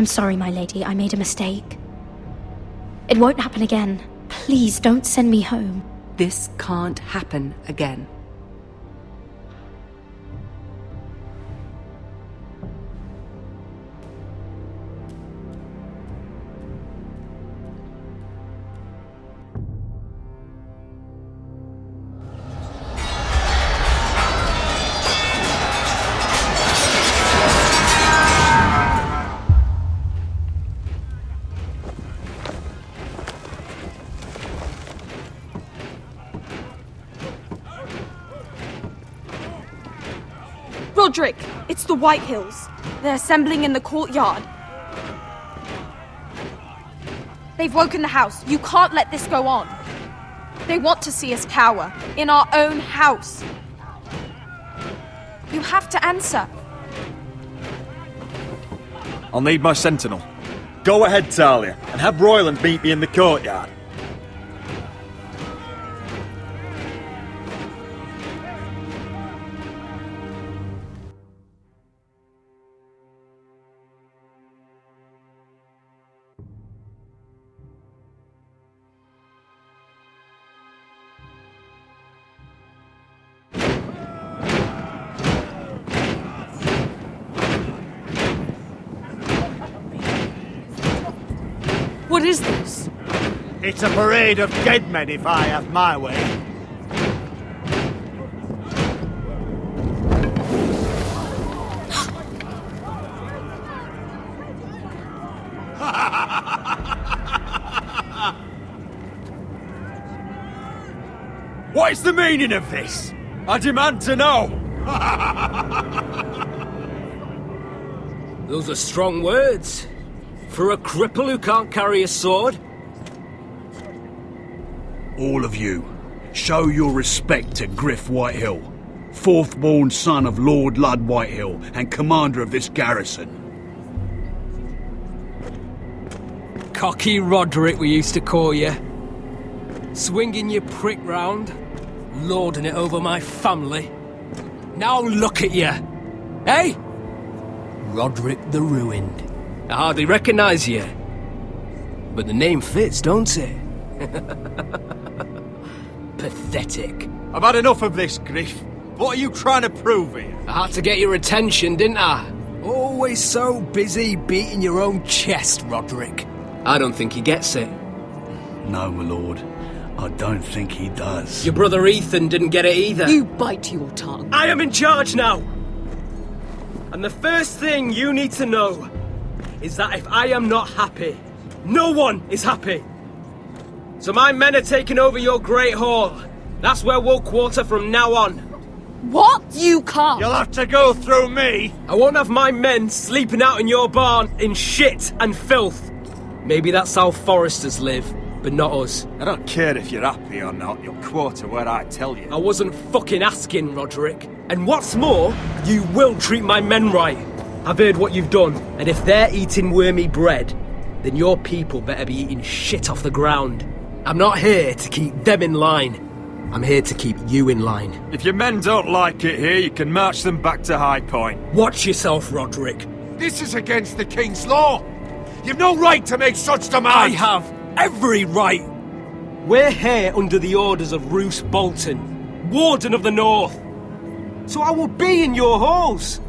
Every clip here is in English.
I'm sorry, my lady. I made a mistake. It won't happen again. Please don't send me home. This can't happen again. Roderick, it's the White Hills. They're assembling in the courtyard. They've woken the house. You can't let this go on. They want to see us cower in our own house. You have to answer. I'll need my sentinel. Go ahead, Talia, and have Royland meet me in the courtyard. What is this? It's a parade of dead men if I have my way. What is the meaning of this? I demand to know! Those are strong words. For a cripple who can't carry a sword? All of you, show your respect to Griff Whitehill, fourth-born son of Lord Ludd Whitehill and commander of this garrison. Cocky Roderick, we used to call you. Swinging your prick round, lording it over my family. Now look at you! Hey? Roderick the Ruined. I hardly recognise you. But the name fits, don't it? Pathetic. I've had enough of this, Griff. What are you trying to prove here? I had to get your attention, didn't I? Always so busy beating your own chest, Roderick. I don't think he gets it. No, my lord. I don't think he does. Your brother Ethan didn't get it either. You bite your tongue. I am in charge now! And the first thing you need to know is that if I am not happy, no one is happy. So my men are taking over your Great Hall. That's where we'll quarter from now on. What? You can't. You'll have to go through me. I won't have my men sleeping out in your barn in shit and filth. Maybe that's how foresters live, but not us. I don't care if you're happy or not, you'll quarter where I tell you. I wasn't fucking asking, Roderick. And what's more, you will treat my men right. I've heard what you've done, and if they're eating wormy bread, then your people better be eating shit off the ground. I'm not here to keep them in line. I'm here to keep you in line. If your men don't like it here, you can march them back to High Point. Watch yourself, Roderick. This is against the King's law. You've no right to make such demands. I have every right. We're here under the orders of Roose Bolton, Warden of the North. So I will be in your halls.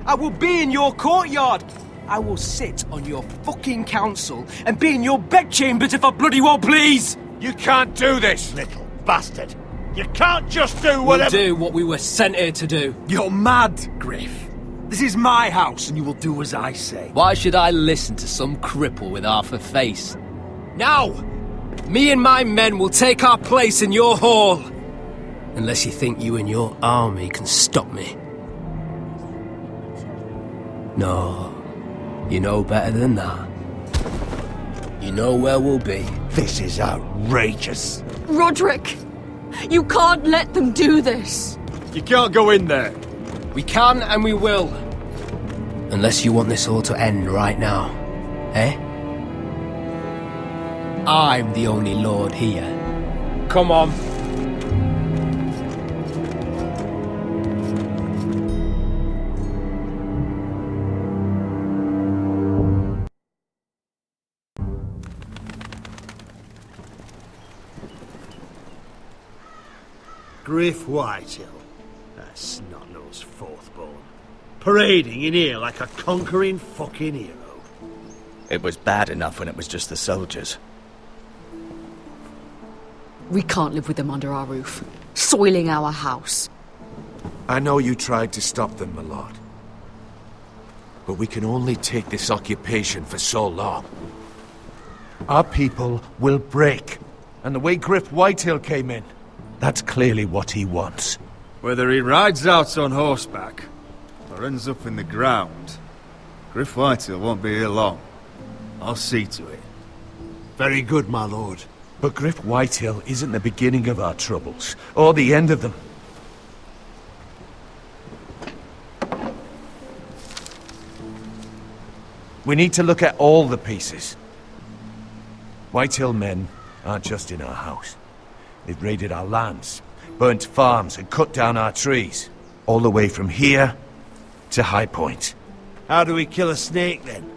I will be in your courtyard. I will sit on your fucking council and be in your bedchambers if I bloody well please. You can't do this, little bastard. You can't just do whatever... We'll do what we were sent here to do. You're mad, Griff. This is my house and you will do as I say. Why should I listen to some cripple with half a face? Now, me and my men will take our place in your hall. Unless you think you and your army can stop me. No, you know better than that. You know where we'll be. This is outrageous. Roderick, you can't let them do this. You can't go in there. We can and we will. Unless you want this all to end right now. Eh? I'm the only lord here. Come on. Griff Whitehill. That snot-nosed fourth-born. Parading in here like a conquering fucking hero. It was bad enough when it was just the soldiers. We can't live with them under our roof, soiling our house. I know you tried to stop them, my lord. But we can only take this occupation for so long. Our people will break. And the way Griff Whitehill came in, that's clearly what he wants. Whether he rides out on horseback or ends up in the ground, Griff Whitehill won't be here long. I'll see to it. Very good, my lord. But Griff Whitehill isn't the beginning of our troubles, or the end of them. We need to look at all the pieces. Whitehill men aren't just in our house. They've raided our lands, burnt farms and cut down our trees. All the way from here to High Point. How do we kill a snake, then?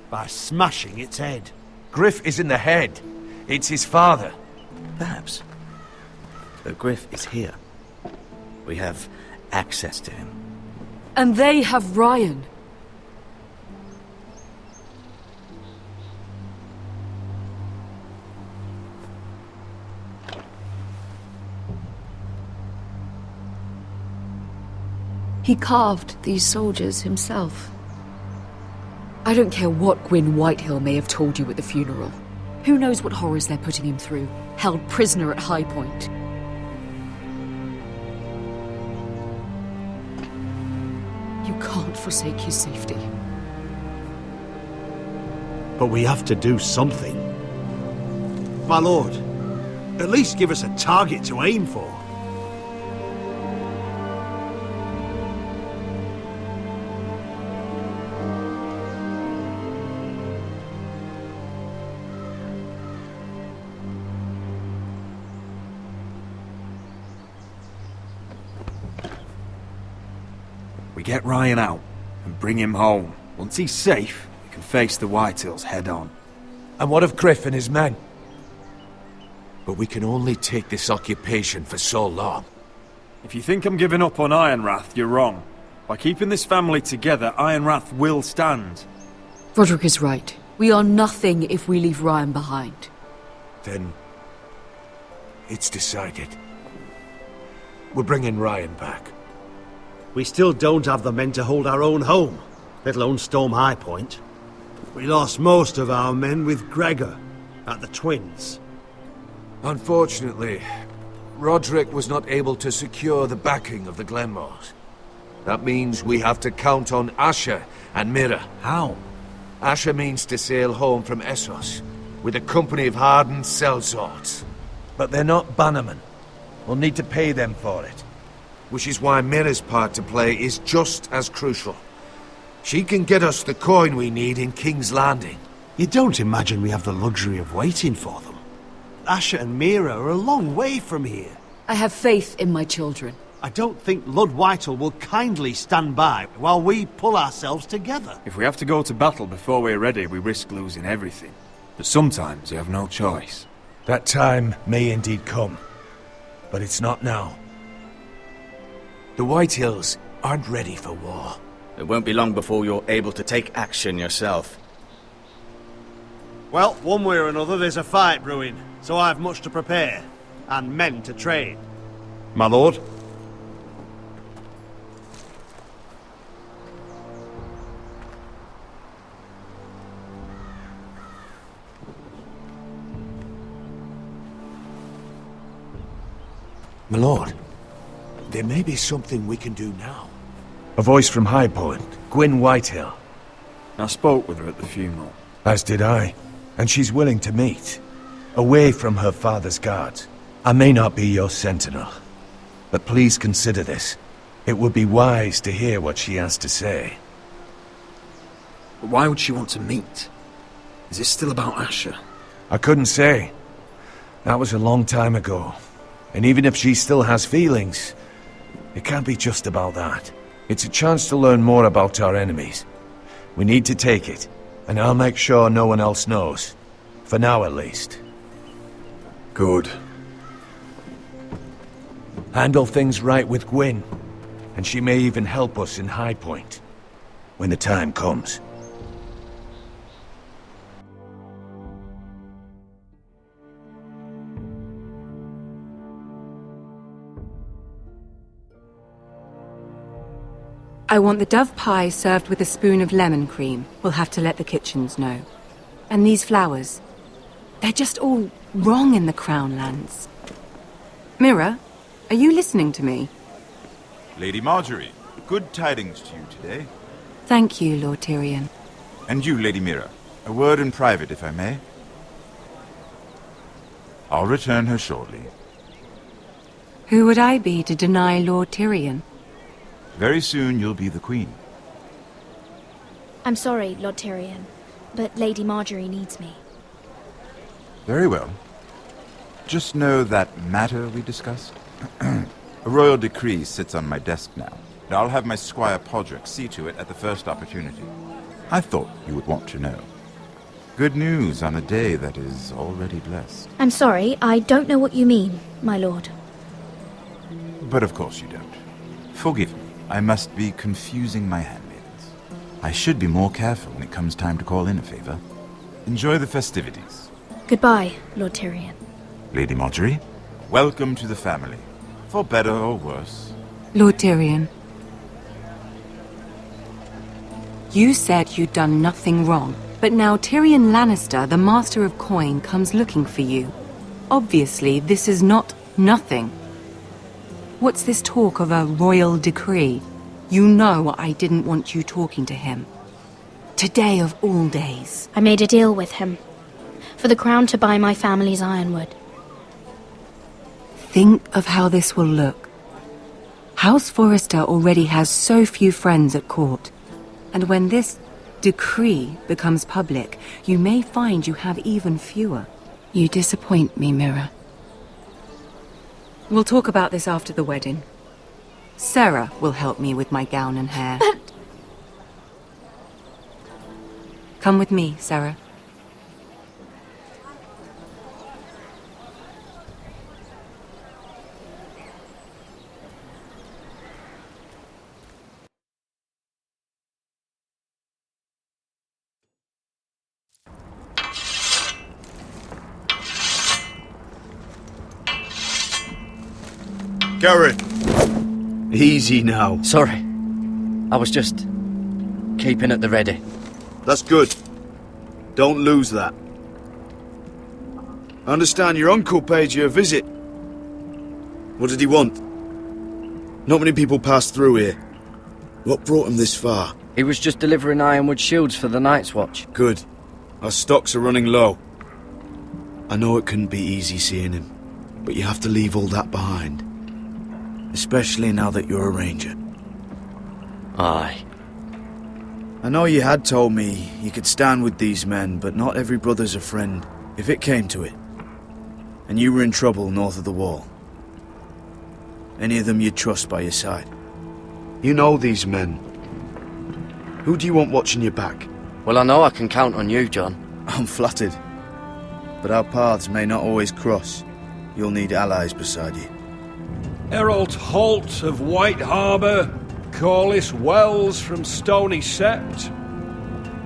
By smashing its head. Griff isn't the head. It's his father. Perhaps. But Griff is here. We have access to him. And they have Ryan. He carved these soldiers himself. I don't care what Gwyn Whitehill may have told you at the funeral. Who knows what horrors they're putting him through, held prisoner at High Point. You can't forsake his safety. But we have to do something. My lord, at least give us a target to aim for. We get Ryan out and bring him home. Once he's safe, we can face the Whitehills head on. And what of Griff and his men? But we can only take this occupation for so long. If you think I'm giving up on Ironrath, you're wrong. By keeping this family together, Ironrath will stand. Roderick is right. We are nothing if we leave Ryan behind. Then it's decided. We're bringing Ryan back. We still don't have the men to hold our own home, let alone storm High Point. We lost most of our men with Gregor at the Twins. Unfortunately, Roderick was not able to secure the backing of the Glenmores. That means we have to count on Asher and Mira. How? Asher means to sail home from Essos with a company of hardened sellswords. But they're not bannermen. We'll need to pay them for it. Which is why Mira's part to play is just as crucial. She can get us the coin we need in King's Landing. You don't imagine we have the luxury of waiting for them? Asher and Mira are a long way from here. I have faith in my children. I don't think Lud Whitehill will kindly stand by while we pull ourselves together. If we have to go to battle before we're ready, we risk losing everything. But sometimes you have no choice. That time may indeed come, but it's not now. The Whitehills aren't ready for war. It won't be long before you're able to take action yourself. Well, one way or another there's a fight brewing, so I've much to prepare, and men to train. My lord? My lord, there may be something we can do now. A voice from High Point, Gwyn Whitehill. I spoke with her at the funeral. As did I. And she's willing to meet. Away from her father's guards. I may not be your sentinel, but please consider this. It would be wise to hear what she has to say. But why would she want to meet? Is this still about Asher? I couldn't say. That was a long time ago. And even if she still has feelings, it can't be just about that. It's a chance to learn more about our enemies. We need to take it, and I'll make sure no one else knows. For now, at least. Good. Handle things right with Gwyn, and she may even help us in High Point, when the time comes. I want the dove pie served with a spoon of lemon cream. We'll have to let the kitchens know. And these flowers. They're just all wrong in the Crown lands. Mira, are you listening to me? Lady Marjorie, good tidings to you today. Thank you, Lord Tyrion. And you, Lady Mira. A word in private, if I may. I'll return her shortly. Who would I be to deny Lord Tyrion? Very soon you'll be the Queen. I'm sorry, Lord Tyrion, but Lady Marjorie needs me. Very well. Just know that matter we discussed? A royal decree sits on my desk now, and I'll have my Squire Podrick see to it at the first opportunity. I thought you would want to know. Good news on a day that is already blessed. I'm sorry, I don't know what you mean, my lord. But of course you don't. Forgive me, I must be confusing my handmaidens. I should be more careful when it comes time to call in a favor. Enjoy the festivities. Goodbye, Lord Tyrion. Lady Marjorie, welcome to the family. For better or worse. Lord Tyrion. You said you'd done nothing wrong, but now Tyrion Lannister, the Master of Coin, comes looking for you. Obviously, this is not nothing. What's this talk of a royal decree? You know I didn't want you talking to him. Today of all days. I made a deal with him. For the crown to buy my family's ironwood. Think of how this will look. House Forrester already has so few friends at court. And when this decree becomes public, you may find you have even fewer. You disappoint me, Mira. We'll talk about this after the wedding. Sarah will help me with my gown and hair. But... Come with me, Sarah. Garrett! Easy now. Sorry. I was just keeping at the ready. That's good. Don't lose that. I understand your uncle paid you a visit. What did he want? Not many people pass through here. What brought him this far? He was just delivering ironwood shields for the Night's Watch. Good. Our stocks are running low. I know it couldn't be easy seeing him, but you have to leave all that behind. Especially now that you're a ranger. Aye. I know you had told me you could stand with these men, but not every brother's a friend, if it came to it. And you were in trouble north of the wall. Any of them you'd trust by your side. You know these men. Who do you want watching your back? Well, I know I can count on you, John. I'm flattered. But our paths may not always cross. You'll need allies beside you. Errol Holt of White Harbour, Corliss Wells from Stony Sept.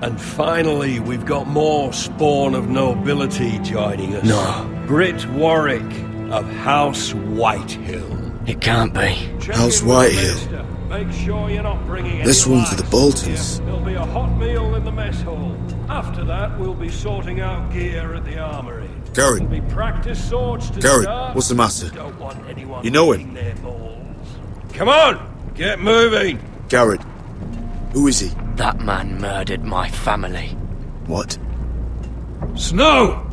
And finally, we've got more spawn of nobility joining us. No. Britt Warwick of House Whitehill. It can't be. House Whitehill. Make sure you're not bringing This any one to the lights. Boltons. There'll be a hot meal in the mess hall. After that, we'll be sorting out gear at the armory. Garrett. There'll be practice swords to Garrett, start. what's the matter? Don't want anyone You know him? eating their balls. Come on, get moving. Garrett. Who is he? That man murdered my family. What? Snow!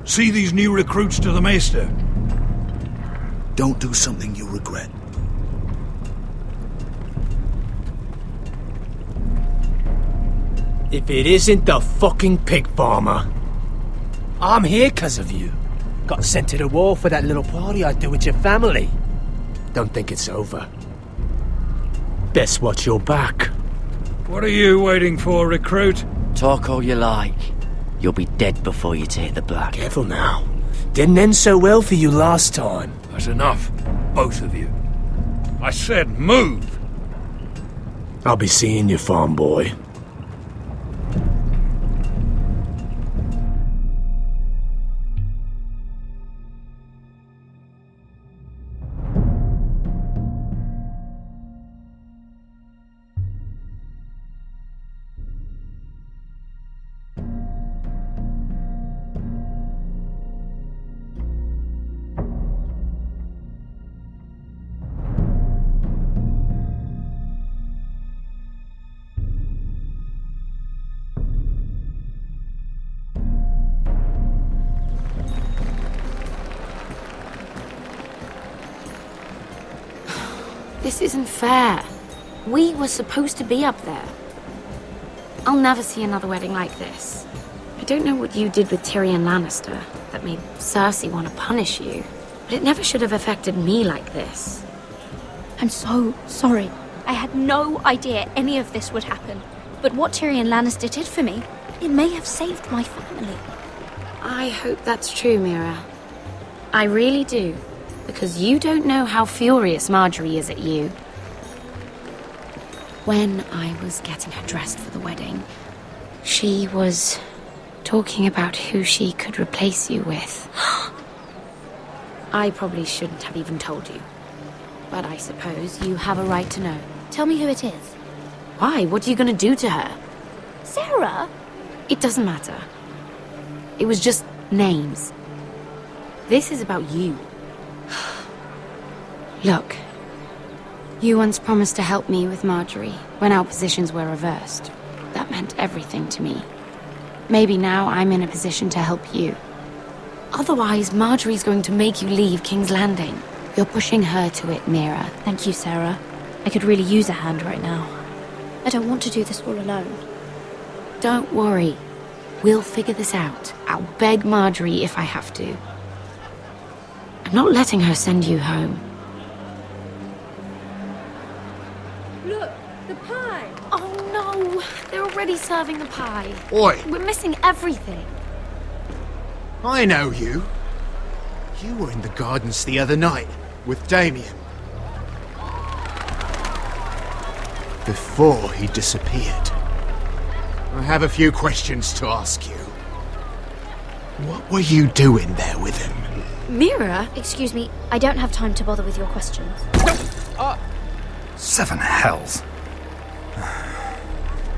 See these new recruits to the Maester? Don't do something you'll regret. If it isn't the fucking pig farmer. I'm here 'cause of you. Got sent to the war for that little party I do with your family. Don't think it's over. Best watch your back. What are you waiting for, recruit? Talk all you like. You'll be dead before you take the black. Careful now. Didn't end so well for you last time. That's enough. both of you. I said move! I'll be seeing you, farm boy. This isn't fair. We were supposed to be up there. I'll never see another wedding like this. I don't know what you did with Tyrion Lannister that made Cersei want to punish you, but it never should have affected me like this. I'm so sorry. I had no idea any of this would happen. But what Tyrion Lannister did for me, it may have saved my family. I hope that's true, Mira. I really do. Because you don't know how furious Marjorie is at you. When I was getting her dressed for the wedding, she was talking about who she could replace you with. I probably shouldn't have even told you. But I suppose you have a right to know. Tell me who it is. Why? What are you going to do to her? Sarah? It doesn't matter. It was just names. This is about you. Look, you once promised to help me with Marjorie when our positions were reversed. That meant everything to me. Maybe now I'm in a position to help you. Otherwise, Marjorie's going to make you leave King's Landing. You're pushing her to it, Mira. Thank you, Sarah. I could really use a hand right now. I don't want to do this all alone. Don't worry. We'll figure this out. I'll beg Marjorie if I have to. I'm not letting her send you home. Look, the pie! Oh no! They're already serving the pie. Oi! We're missing everything. I know you. You were in the gardens the other night with Damien. Before he disappeared. I have a few questions to ask you. What were you doing there with him? Mira? Excuse me, I don't have time to bother with your questions. Seven hells.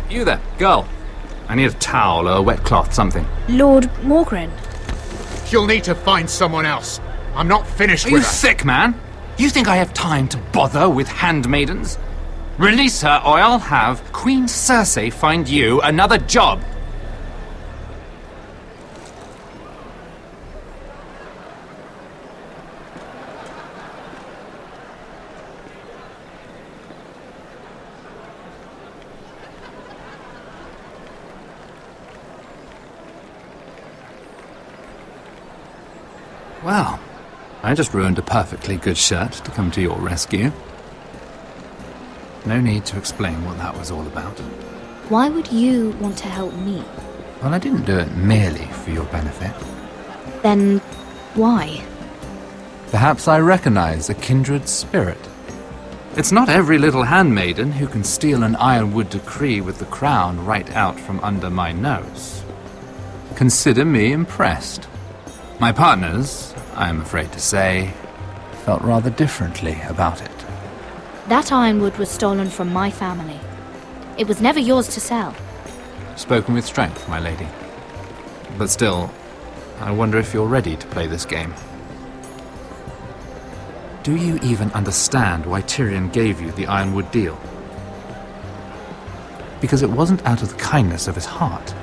You there, girl. I need a towel or a wet cloth, something. Lord Morgren. You'll need to find someone else. I'm not finished Are with you her. sick, man? You think I have time to bother with handmaidens? Release her, or I'll have Queen Cersei find you another job. Well, I just ruined a perfectly good shirt to come to your rescue. No need to explain what that was all about. Why would you want to help me? Well, I didn't do it merely for your benefit. Then why? Perhaps I recognize a kindred spirit. It's not every little handmaiden who can steal an ironwood decree with the crown right out from under my nose. Consider me impressed. My partners, I'm afraid to say, felt rather differently about it. That ironwood was stolen from my family. It was never yours to sell. Spoken with strength, my lady. But still, I wonder if you're ready to play this game. Do you even understand why Tyrion gave you the ironwood deal? Because it wasn't out of the kindness of his heart.